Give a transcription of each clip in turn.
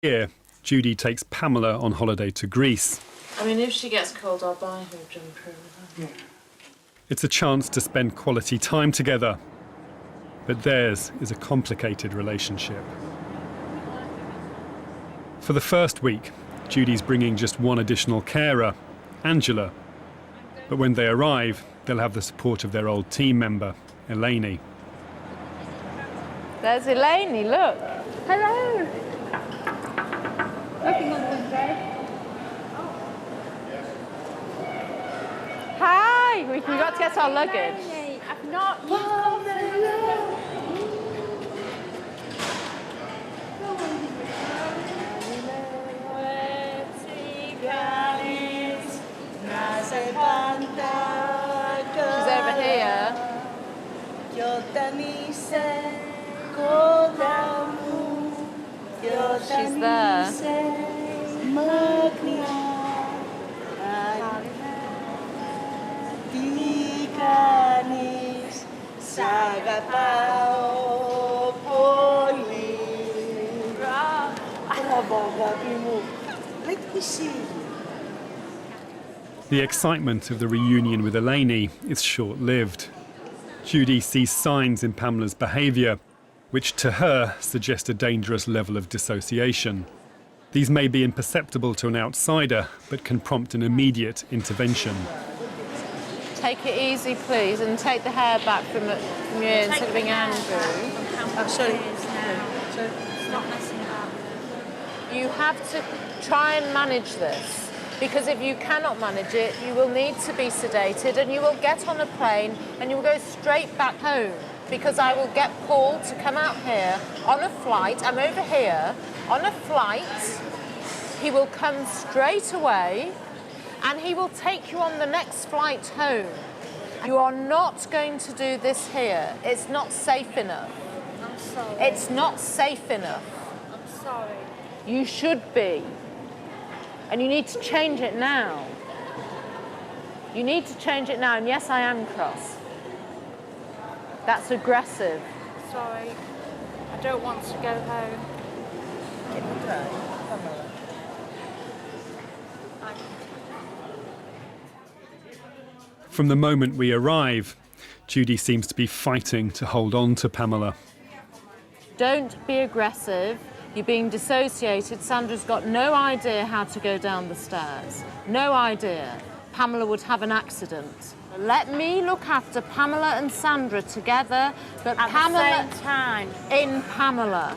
Here, Judy takes Pamela on holiday to Greece. I mean, if she gets cold, I'll buy her a jumper. Yeah. It's a chance to spend quality time together. But theirs is a complicated relationship. For the first week, Judy's bringing just one additional carer, Angela. But when they arrive, they'll have the support of their old team member, Eleni. There's Eleni, look. Hello. Looking on the window. Hi, we got to get our luggage. I've not. She's over here. She's there. Let me see. The excitement of the reunion with Eleni is short-lived. Judy sees signs in Pamela's behaviour, which to her suggest a dangerous level of dissociation. These may be imperceptible to an outsider, but can prompt an immediate intervention. Take it easy, please, and take the hair back from your ear instead of being Andrew. Sorry. It's not messing about. You have to try and manage this, because if you cannot manage it, you will need to be sedated and you will get on a plane and you will go straight back home, because I will get Paul to come out here on a flight. I'm over here on a flight. He will come straight away and he will take you on the next flight home. You are not going to do this here. It's not safe enough. I'm sorry. It's not safe enough. I'm sorry. You should be. And you need to change it now. You need to change it now. And yes, I am cross. That's aggressive. Sorry. I don't want to go home. From the moment we arrive, Judy seems to be fighting to hold on to Pamela. Don't be aggressive. You're being dissociated. Sandra's got no idea how to go down the stairs. No idea. Pamela would have an accident. Let me look after Pamela and Sandra together, but At Pamela the same time. in Pamela.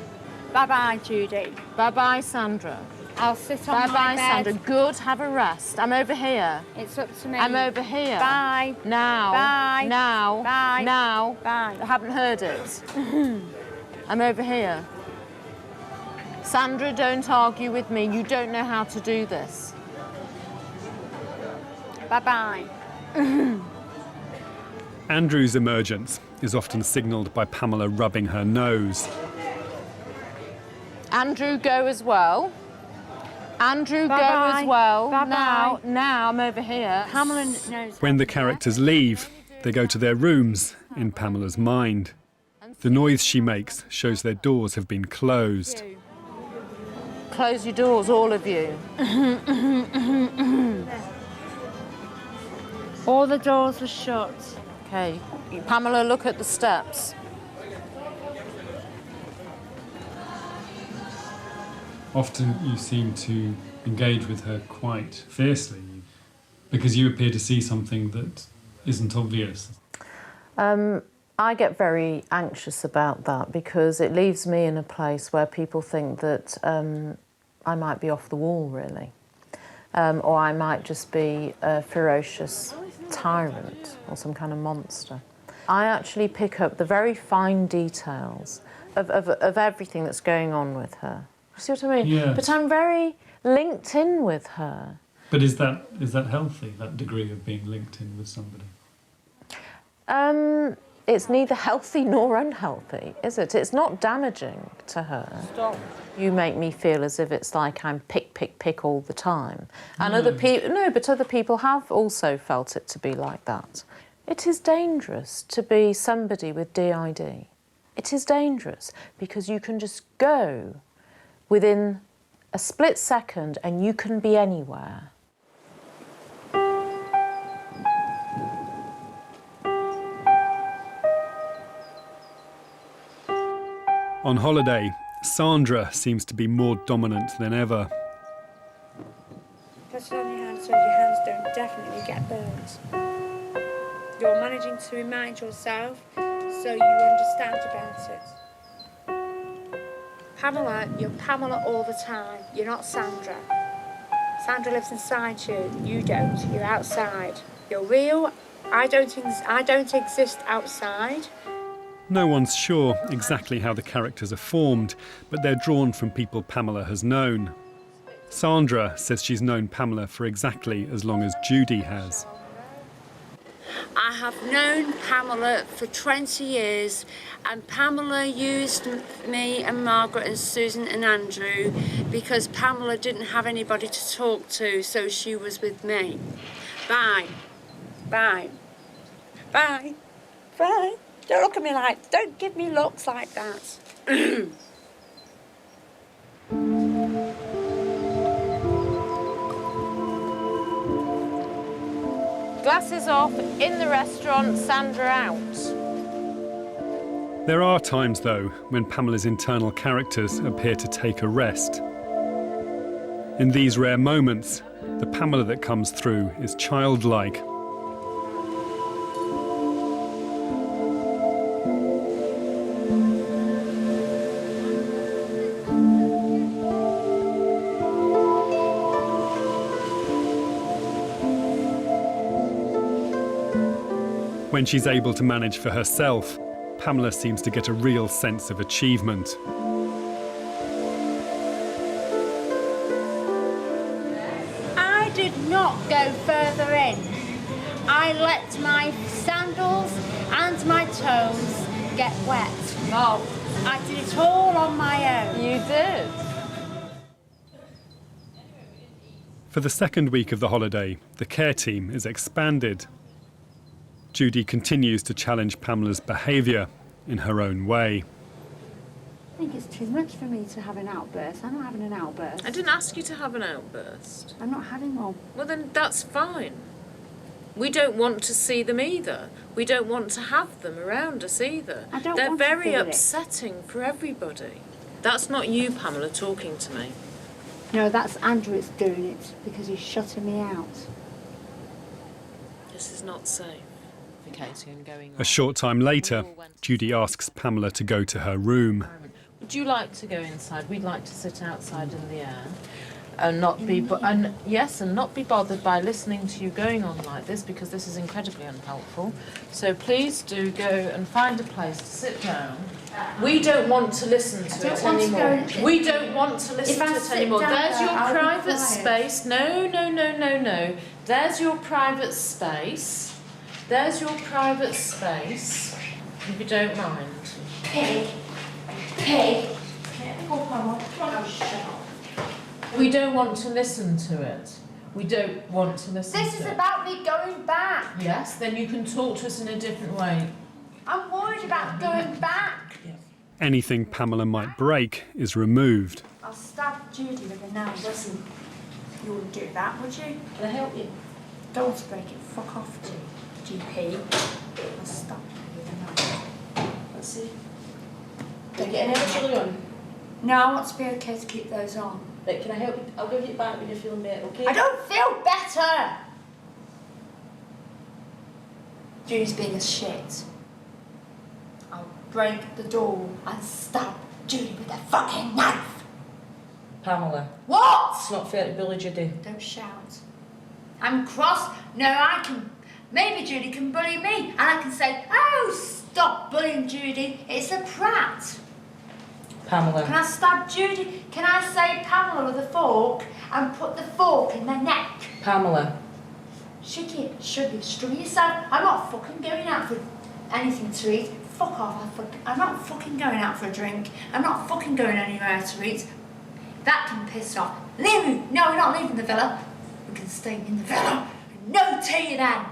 Bye-bye, Judy. Bye-bye, Sandra. I'll sit on my Bye-bye, bed. Sandra. Good, have a rest. I'm over here. It's up to me. I'm over here. Bye. Now. Bye. Now. Bye. Now. Bye. I haven't heard it. I'm over here. Sandra, don't argue with me. You don't know how to do this. Bye-bye. Andrew's emergence is often signalled by Pamela rubbing her nose. Andrew, go as well. Andrew, go Bye-bye. as well. Bye-bye. Now, I'm over here. Pamela knows. When the characters leave, they go to their rooms in Pamela's mind. The noise she makes shows their doors have been closed. Close your doors, all of you. All the doors were shut. Okay. Pamela, look at the steps. Often you seem to engage with her quite fiercely because you appear to see something that isn't obvious. I get very anxious about that because it leaves me in a place where people think that I might be off the wall, really. Or I might just be a ferocious tyrant or some kind of monster. I actually pick up the very fine details of everything that's going on with her. See what I mean? Yeah. But I'm very linked in with her. But is that healthy, that degree of being linked in with somebody? It's neither healthy nor unhealthy, is it? It's not damaging to her. Stop. You make me feel as if it's like I'm pick all the time. And other people, no, but other people have also felt it to be like that. It is dangerous to be somebody with DID. It is dangerous because you can just go within a split second and you can be anywhere. On holiday, Sandra seems to be more dominant than ever. Put it on your hands so your hands don't definitely get burnt. You're managing to remind yourself so you understand about it. Pamela, you're Pamela all the time. You're not Sandra. Sandra lives inside you. You don't. You're outside. You're real. I don't exist outside. No one's sure exactly how the characters are formed, but they're drawn from people Pamela has known. Sandra says she's known Pamela for exactly as long as Judy has. I have known Pamela for 20 years, and Pamela used me and Margaret and Susan and Andrew because Pamela didn't have anybody to talk to, so she was with me. Bye. Bye. Bye. Bye. Don't look at me don't give me looks like that. Glasses off, in the restaurant, Sandra out. There are times, though, when Pamela's internal characters appear to take a rest. In these rare moments, the Pamela that comes through is childlike. When she's able to manage for herself, Pamela seems to get a real sense of achievement. I did not go further in. I let my sandals and my toes get wet. Oh, I did it all on my own. You did. For the second week of the holiday, the care team is expanded. Judy continues to challenge Pamela's behaviour in her own way. I think it's too much for me to have an outburst. I'm not having an outburst. I didn't ask you to have an outburst. I'm not having one. Well, then that's fine. We don't want to see them either. We don't want to have them around us either. I don't They're want to very feel it. upsetting for everybody. That's not you, Pamela, talking to me. No, that's Andrew that's doing it because he's shutting me out. This is not safe. A short time later, Judy asks Pamela to go to her room. Would you like to go inside? We'd like to sit outside in the air and not be not be bothered by listening to you going on like this, because this is incredibly unhelpful. So please do go and find a place to sit down. We don't want to listen to it anymore. We don't want to listen to it anymore. There's your private space. No. There's your private space. There's your private space, if you don't mind. Pig. We don't want to listen to it. We don't want to listen to it. This is about me going back. Yes, then you can talk to us in a different way. I'm worried about going back. Anything Pamela might break is removed. I'll stab Judy with a nail. Listen, you wouldn't do that, would you? Can I help you? Don't want to break it. Fuck off, GP. I'll stab you with a knife. Let's see. Are you getting any chili on? No, I want to be okay to keep those on. Right, can I help you? I'll give you it back when you're feeling better, okay? I don't feel better! Judy's being a shit. I'll break the door and stab Judy with a fucking knife. Pamela, What? it's not fair to bully Judy. Don't shout. I'm cross. No, I can. Maybe Judy can bully me, and I can say, "Oh, stop bullying Judy. It's a prat." Pamela. Can I stab Judy? Can I say Pamela with a fork and put the fork in their neck? Pamela. Should you string yourself? I'm not fucking going out for anything to eat. Fuck off. I'm not fucking going out for a drink. I'm not fucking going anywhere to eat. That can piss off. Leave me. No, we're not leaving the villa. We can stay in the villa. No tea then.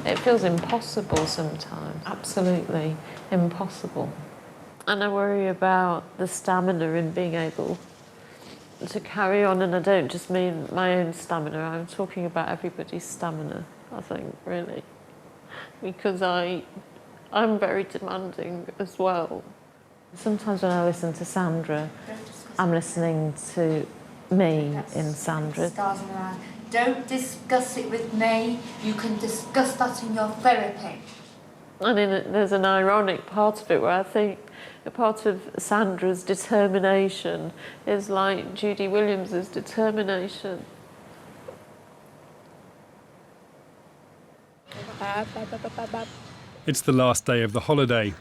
It feels impossible sometimes. Absolutely impossible. And I worry about the stamina in being able to carry on, and I don't just mean my own stamina, I'm talking about everybody's stamina, I think, really. Because I'm very demanding as well. Sometimes when I listen to Sandra, I'm listening to me in Sandra. Don't discuss it with me. You can discuss that in your therapy. And there's an ironic part of it where I think a part of Sandra's determination is like Judy Williams's determination. It's the last day of the holiday.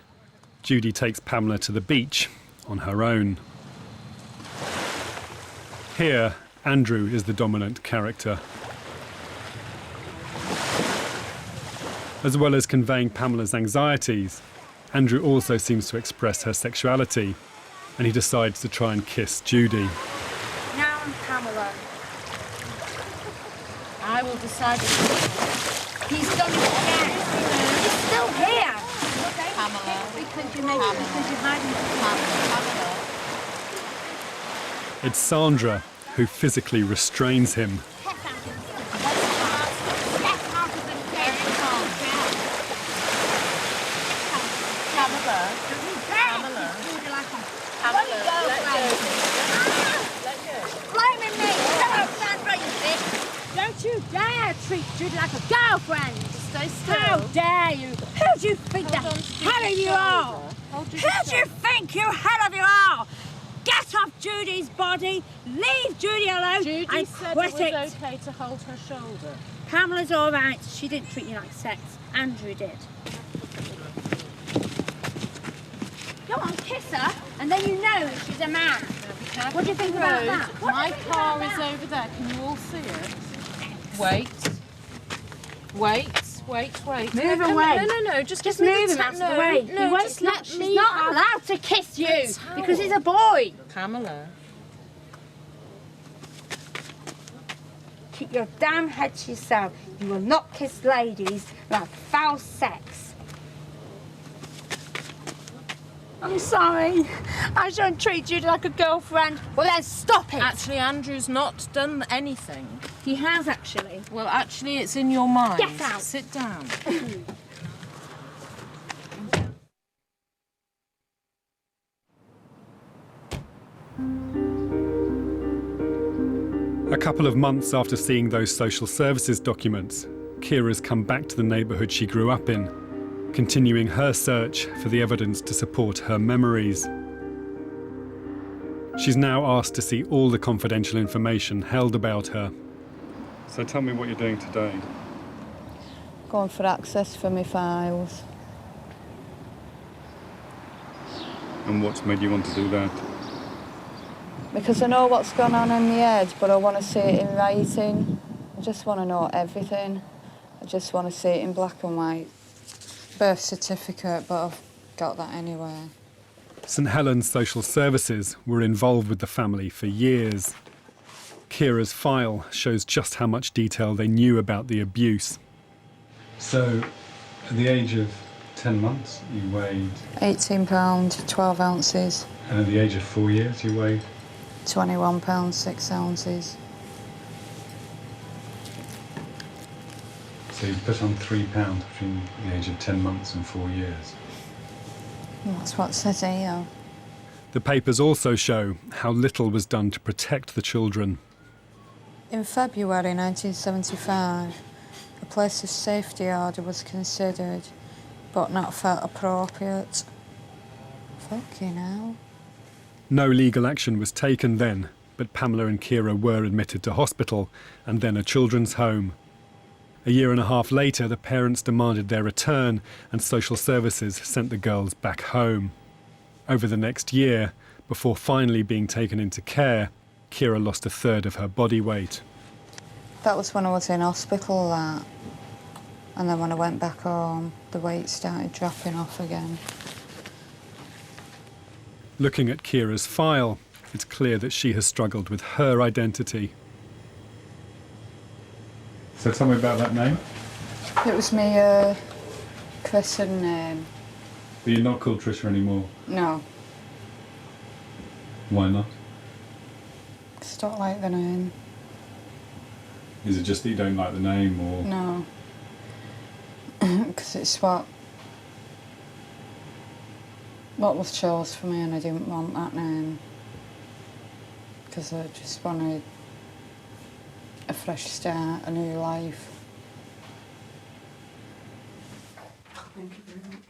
Judy takes Pamela to the beach on her own. Here, Andrew is the dominant character. As well as conveying Pamela's anxieties, Andrew also seems to express her sexuality, and he decides to try and kiss Judy. Now I'm Pamela. I will decide. He's done it again. He's still here. Pamela. Because you're hiding Pamela. It's Sandra who physically restrains him. Don't you dare treat Judy like a girlfriend! Stay still. How dare you? Who do you think the hell of you are? Who do you think you hell of you are? Get off Judy's body, leave Judy alone, Judy and said quit it was okay to hold her shoulder. Pamela's all right. She didn't treat you like sex. Andrew did. Go on, kiss her, and then you know she's a man. What do you think about that? My car is over there. Can you all see it? Wait. Move away. No, just Just give me move the him out of the no, way. No, He won't just let she's me not have allowed to kiss you the towel. because he's a boy. Pamela. Keep your damn head to yourself. You will not kiss ladies like foul sex. I'm sorry. I shouldn't treat you like a girlfriend. Well, then stop it. Actually, Andrew's not done anything. He has actually. Well, actually, it's in your mind. Get out. Sit down. A couple of months after seeing those social services documents, Kira's come back to the neighbourhood she grew up in, continuing her search for the evidence to support her memories. She's now asked to see all the confidential information held about her. So tell me what you're doing today. Going for access for my files. And what's made you want to do that? Because I know what's gone on in my head, but I want to see it in writing. I just want to know everything. I just want to see it in black and white. Birth certificate, but I've got that anyway. St Helens Social Services were involved with the family for years. Kira's file shows just how much detail they knew about the abuse. So, at the age of 10 months, you weighed... £18, 12 ounces. And at the age of 4 years, you weighed... £21, 6 ounces. So you put on £3 between the age of 10 months and 4 years. That's what it says here. The papers also show how little was done to protect the children. In February 1975, a place of safety order was considered, but not felt appropriate. Fucking hell. No legal action was taken then, but Pamela and Kira were admitted to hospital and then a children's home. A year and a half later, the parents demanded their return and social services sent the girls back home. Over the next year, before finally being taken into care, Kira lost a third of her body weight. That was when I was in hospital, that. And then when I went back home, the weight started dropping off again. Looking at Kira's file, it's clear that she has struggled with her identity. So tell me about that name. It was my christened name. But you're not called Trisha anymore. No, Why not? because don't like the name. Is it just that you don't like the name, or...? No. Because it's what was chose for me, and I didn't want that name. Because I just wanted a fresh start, a new life.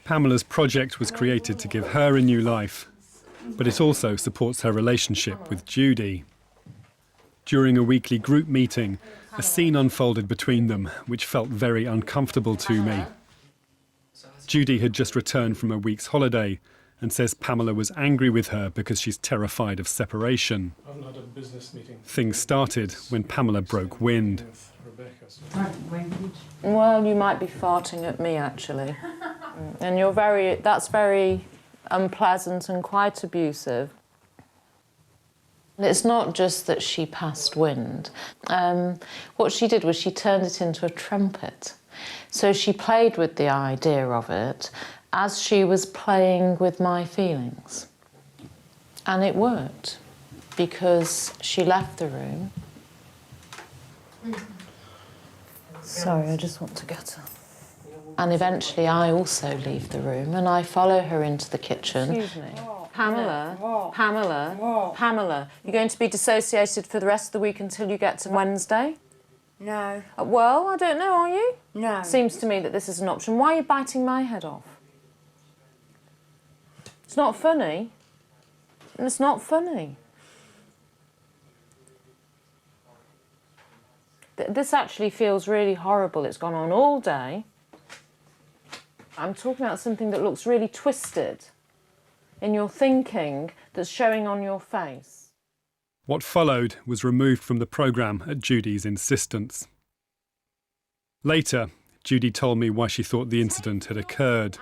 Pamela's project was created to give her a new life, but it also supports her relationship with Judy. During a weekly group meeting, a scene unfolded between them which felt very uncomfortable to me. Judy had just returned from a week's holiday and says Pamela was angry with her because she's terrified of separation. Things started when Pamela broke wind. Well, you might be farting at me, actually. And that's very unpleasant and quite abusive. It's not just that she passed wind. What she did was she turned it into a trumpet. So she played with the idea of it as she was playing with my feelings. And it worked, because she left the room. Sorry, I just want to get her. And eventually I also leave the room and I follow her into the kitchen. Excuse me. Pamela, you're going to be dissociated for the rest of the week until you get to Wednesday? No. Well, I don't know, are you? No. Seems to me that this is an option. Why are you biting my head off? It's not funny. It's not funny. This actually feels really horrible. It's gone on all day. I'm talking about something that looks really twisted in your thinking that's showing on your face. What followed was removed from the programme at Judy's insistence. Later, Judy told me why she thought the incident had occurred.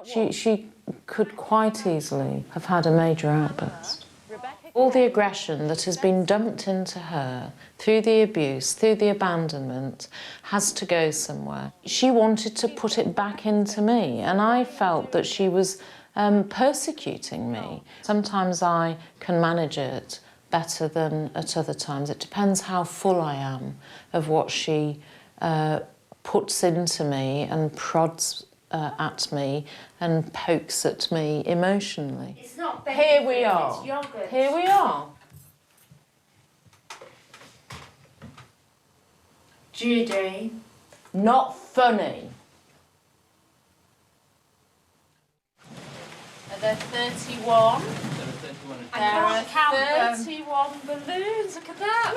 She could quite easily have had a major outburst. All the aggression that has been dumped into her through the abuse, through the abandonment, has to go somewhere. She wanted to put it back into me, and I felt that she was persecuting me. Sometimes I can manage it better than at other times. It depends how full I am of what she puts into me and prods at me and pokes at me emotionally. It's not Here we are. It's yogurt. Here we are. Judy. Not funny. Are there 31? There are 31 balloons. Look at that.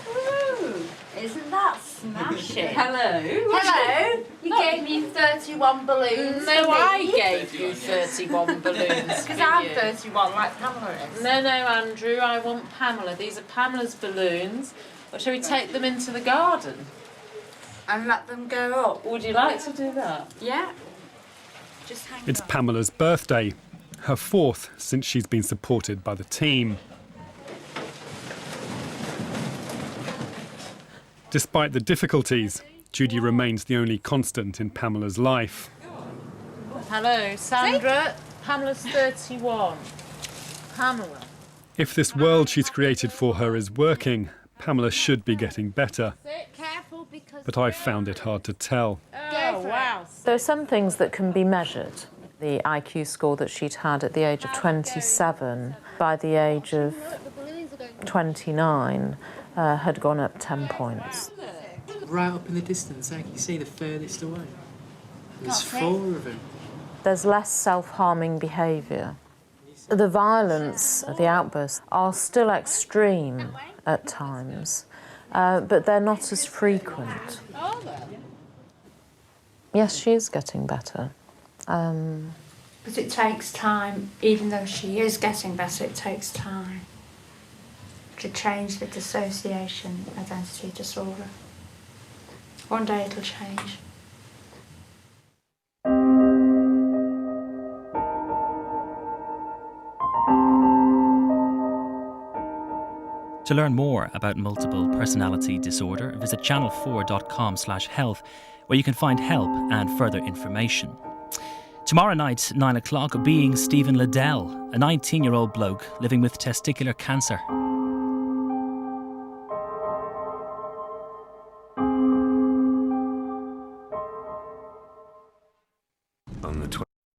Woo-hoo. Isn't that smashing? Hello. Hello. You gave me 31 balloons. No, I gave you 31 balloons. Because I'm 31, like Pamela is. No, Andrew, I want Pamela. These are Pamela's balloons. Or shall we take them into the garden? And let them go up. Would you like to do that? Yeah. Just hang It's on. Pamela's birthday, her 4th since she's been supported by the team. Despite the difficulties, Judy remains the only constant in Pamela's life. Hello, Sandra. Pamela's 31. Pamela. If this world she's created for her is working, Pamela should be getting better. Careful because... But I've found it hard to tell. Oh, wow. There are some things that can be measured. The IQ score that she'd had at the age of 27, by the age of 29, had gone up 10 points. Right up in the distance, I can see the furthest away. There's 4 of them. There's less self-harming behaviour. The violence, the outbursts, are still extreme at times, but they're not as frequent. Yes, she is getting better. But it takes time, even though she is getting better, it takes time to change the dissociation identity disorder. One day it'll change. To learn more about multiple personality disorder, visit channel4.com/health, where you can find help and further information. Tomorrow night, 9 o'clock, being Stephen Liddell, a 19-year-old bloke living with testicular cancer. on the